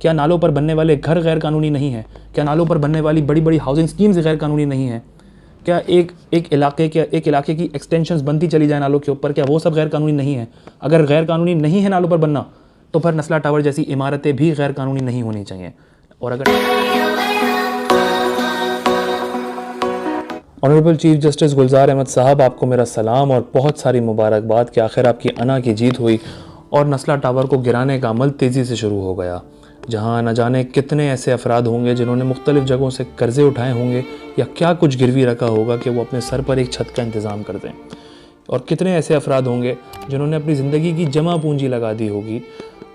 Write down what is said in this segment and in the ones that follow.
क्या नालों पर बनने वाले घर गैर कानूनी नहीं है? क्या नालों पर बनने वाली बड़ी बड़ी हाउसिंग स्कीम्स गैर कानूनी नहीं है? क्या एक इलाके की एक्सटेंशंस बनती चली जाए नालों के ऊपर, क्या वो सब गैर कानूनी नहीं है? अगर गैर कानूनी नहीं है नालों पर बनना, तो फिर नस्ला टावर जैसी इमारतें भी गैर कानूनी नहीं होनी चाहिए। और अगर ऑनरेबल चीफ जस्टिस गुलजार अहमद साहब, आपको मेरा सलाम और बहुत सारी मुबारकबाद कि आखिर आपकी अना की जीत हुई और नस्ला टावर को गिराने का अमल तेज़ी से शुरू हो गया। जहां न जाने कितने ऐसे अफराद होंगे जिन्होंने मुख्तलिफ़ जगहों से कर्ज़े उठाए होंगे या क्या कुछ गिरवी रखा होगा कि वो अपने सर पर एक छत का इंतज़ाम कर दें, और कितने ऐसे अफराद होंगे जिन्होंने अपनी ज़िंदगी की जमा पूंजी लगा दी होगी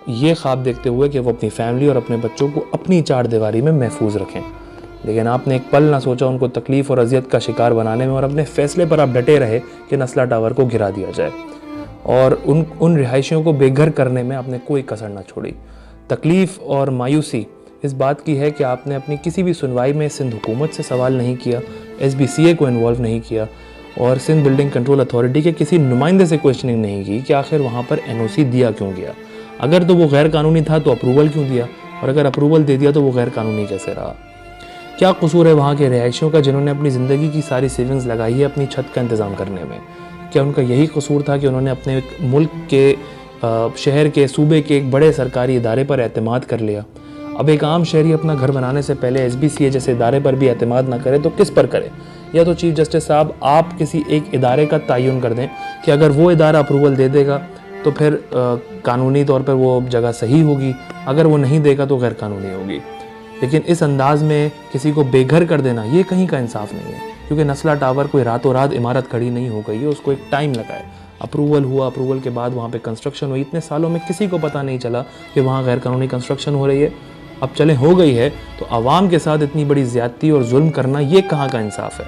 ये ख्वाब देखते हुए कि वो अपनी फैमिली और अपने बच्चों को अपनी चार दीवारी में महफूज रखें। लेकिन आपने एक पल ना सोचा उनको तकलीफ़ और अजियत का शिकार बनाने में, और अपने फ़ैसले पर आप डटे रहे कि नस्ला टावर को गिरा दिया जाए, और उन रिहायशियों को बेघर करने में आपने कोई कसर ना छोड़ी। तकलीफ़ और मायूसी इस बात की है कि आपने अपनी किसी भी सुनवाई में सिंध हुकूमत से सवाल नहीं किया, SBCA को इन्वॉल्व नहीं किया, और सिंध बिल्डिंग कंट्रोल अथॉरिटी के किसी नुमाइंदे से क्वेश्चनिंग नहीं की कि आखिर वहाँ पर NOC दिया क्यों गया। अगर तो वो गैर कानूनी था तो अप्रूवल क्यों दिया, और अगर अप्रूवल दे दिया तो वो गैर कानूनी कैसे रहा? क्या कसूर है वहाँ के रिहायशियों का जिन्होंने अपनी ज़िंदगी की सारी सेविंग्स लगाई है अपनी छत का इंतज़ाम करने में? क्या उनका यही कसूर था कि उन्होंने अपने मुल्क के, शहर के, सूबे के एक बड़े सरकारी इदारे पर एतमाद कर लिया? अब एक आम शहरी अपना घर बनाने से पहले SBCA जैसे इदारे पर भी एतमाद ना करे तो किस पर करे? या तो चीफ जस्टिस साहब आप किसी एक इदारे का तयन कर दें कि अगर वो इदारा अप्रूवल दे देगा तो फिर कानूनी तौर पर वो जगह सही होगी, अगर वो नहीं देगा तो गैर कानूनी होगी। लेकिन इस अंदाज में किसी को बेघर कर देना ये कहीं का इंसाफ नहीं है, क्योंकि नस्ला टावर कोई रातों रात इमारत खड़ी नहीं हो गई है, उसको एक टाइम लगा है। अप्रूवल हुआ, अप्रूवल के बाद वहाँ पे कंस्ट्रक्शन हुई, इतने सालों में किसी को पता नहीं चला कि वहाँ गैर कानूनी कंस्ट्रक्शन हो रही है। अब चले हो गई है तो आवाम के साथ इतनी बड़ी ज़्यादती और जुल्म करना ये कहाँ का इंसाफ है?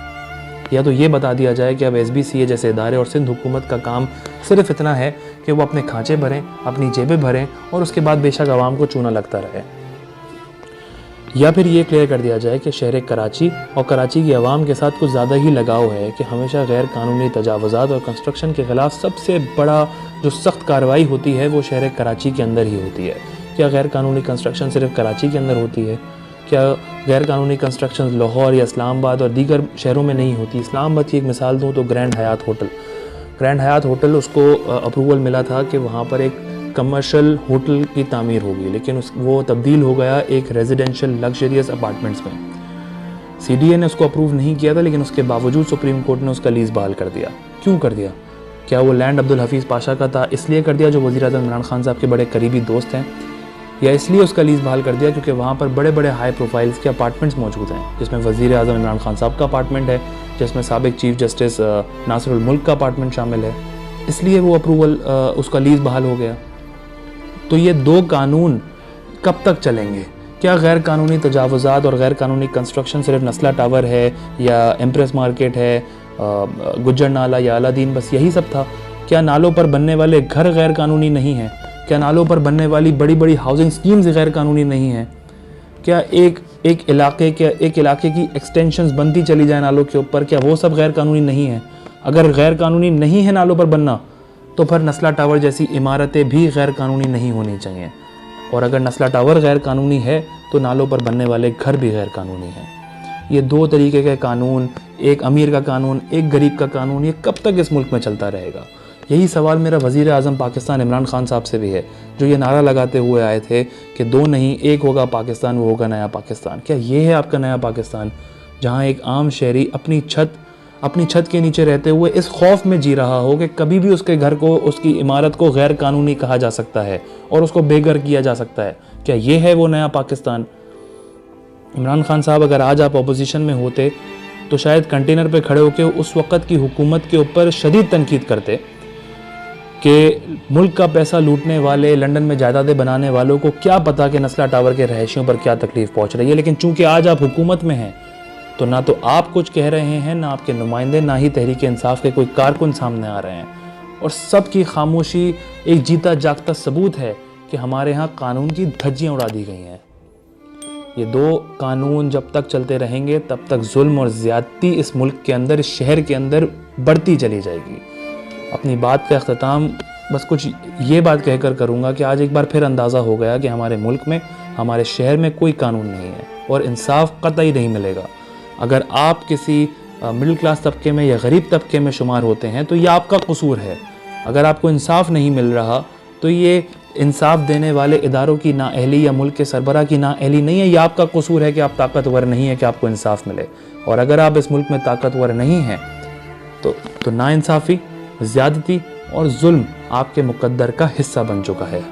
या तो ये बता दिया जाए कि अब SBCA जैसे इदारे और सिंध हुकूमत का काम सिर्फ इतना है कि वो अपने खांचे भरें, अपनी जेबें भरें, और उसके बाद बेशक आवाम को चूना लगता रहे। या फिर ये क्लियर कर दिया जाए कि शहर कराची और कराची की आवाम के साथ कुछ ज़्यादा ही लगाव है कि हमेशा गैर कानूनी तजावुज़ात और कंस्ट्रक्शन के ख़िलाफ़ सबसे बड़ा जो सख्त कार्रवाई होती है वो शहर कराची के अंदर ही होती है। क्या गैर कानूनी कंस्ट्रक्शन सिर्फ कराची के अंदर होती है? क्या गैर कानूनी कंस्ट्रक्शन लाहौर या इस्लामाबाद और दीगर शहरों में नहीं होती? इस्लामाबाद की एक मिसाल दूँ तो ग्रैंड हयात होटल उसको अप्रूवल मिला था कि वहाँ पर एक कमर्शियल होटल की तामीर होगी, लेकिन वो तब्दील हो गया एक रेजिडेंशियल लग्जरियस अपार्टमेंट्स में। CDA ने उसको अप्रूव नहीं किया था, लेकिन उसके बावजूद सुप्रीम कोर्ट ने उसका लीज़ बहाल कर दिया। क्यों कर दिया? क्या वो लैंड अब्दुल हफीज़ पाशा का था इसलिए कर दिया जो वज़ीर आज़म इमरान खान साहब के बड़े करीबी दोस्त हैं, या इसलिए उसका लीज़ बहाल कर दिया क्योंकि वहाँ पर बड़े बड़े हाई प्रोफाइल्स के अपार्टमेंट्स मौजूद हैं, जिसमें वज़ीर आज़म इमरान खान साहब का अपार्टमेंट है, जिसमें साबिक चीफ जस्टिस नासिरुल मुल्क का अपार्टमेंट शामिल है, इसलिए वो अप्रूवल उसका लीज़ बहाल हो गया। तो ये दो कानून कब तक चलेंगे? क्या गैर कानूनी तजावुज़ात और गैर कानूनी कंस्ट्रक्शन सिर्फ नस्ला टावर है या एम्प्रेस मार्केट है, गुज्जर नाला या अलादीन, बस यही सब था? क्या नालों पर बनने वाले घर गैर कानूनी नहीं हैं? क्या नालों पर बनने वाली बड़ी बड़ी हाउसिंग स्कीम्स गैर कानूनी नहीं हैं? क्या एक इलाके की एक्सटेंशंस बनती चली जाए नालों के ऊपर, क्या वो सब गैर कानूनी नहीं है? अगर गैर कानूनी नहीं है नालों पर बनना, तो फिर नस्ला टावर जैसी इमारतें भी गैर कानूनी नहीं होनी चाहिए, और अगर नस्ला टावर गैर कानूनी है तो नालों पर बनने वाले घर भी गैर कानूनी हैं। ये दो तरीके के कानून, एक अमीर का कानून, एक गरीब का कानून, ये कब तक इस मुल्क में चलता रहेगा? यही सवाल मेरा वज़ीर आज़म पाकिस्तान इमरान खान साहब से भी है, जो ये नारा लगाते हुए आए थे कि दो नहीं एक होगा पाकिस्तान, वो होगा नया पाकिस्तान। क्या ये है आपका नया पाकिस्तान, जहाँ एक आम शहरी अपनी छत के नीचे रहते हुए इस खौफ में जी रहा हो कि कभी भी उसके घर को, उसकी इमारत को गैर कानूनी कहा जा सकता है और उसको बेघर किया जा सकता है? क्या ये है वो नया पाकिस्तान? इमरान खान साहब, अगर आज आप अपोजिशन में होते तो शायद कंटेनर पे खड़े होकर उस वक़्त की हुकूमत के ऊपर शदीद तनकीद करते कि मुल्क का पैसा लूटने वाले, लंदन में जायदादें बनाने वालों को क्या पता कि नस्ला टावर के रहायशियों पर क्या तकलीफ़ पहुँच रही है। लेकिन चूँकि आज आप हुकूमत में हैं तो ना तो आप कुछ कह रहे हैं, ना आपके नुमाइंदे, ना ही तहरीक इंसाफ के कोई कारकुन सामने आ रहे हैं, और सबकी खामोशी एक जीता जागता सबूत है कि हमारे यहाँ कानून की धज्जियाँ उड़ा दी गई हैं। ये दो कानून जब तक चलते रहेंगे तब तक जुल्म और ज़्यादती इस मुल्क के अंदर, इस शहर के अंदर बढ़ती चली जाएगी। अपनी बात का अख्ताम बस कुछ ये बात कहकर करूँगा कि आज एक बार फिर अंदाज़ा हो गया कि हमारे मुल्क में हमारे शहर में कोई कानून नहीं है और इंसाफ कतई नहीं मिलेगा। अगर आप किसी मिडिल क्लास तबके में या गरीब तबके में शुमार होते हैं तो ये आपका कसूर है। अगर आपको इंसाफ नहीं मिल रहा तो ये इंसाफ देने वाले इदारों की नाअहली या मुल्क के सरबराह की नाअहली नहीं है, ये आपका कसूर है कि आप ताकतवर नहीं है कि आपको इंसाफ मिले। और अगर आप इस मुल्क में ताकतवर नहीं हैं तो नाइंसाफ़ी, ज़्यादती और जुल्म आपके मुकद्दर का हिस्सा बन चुका है।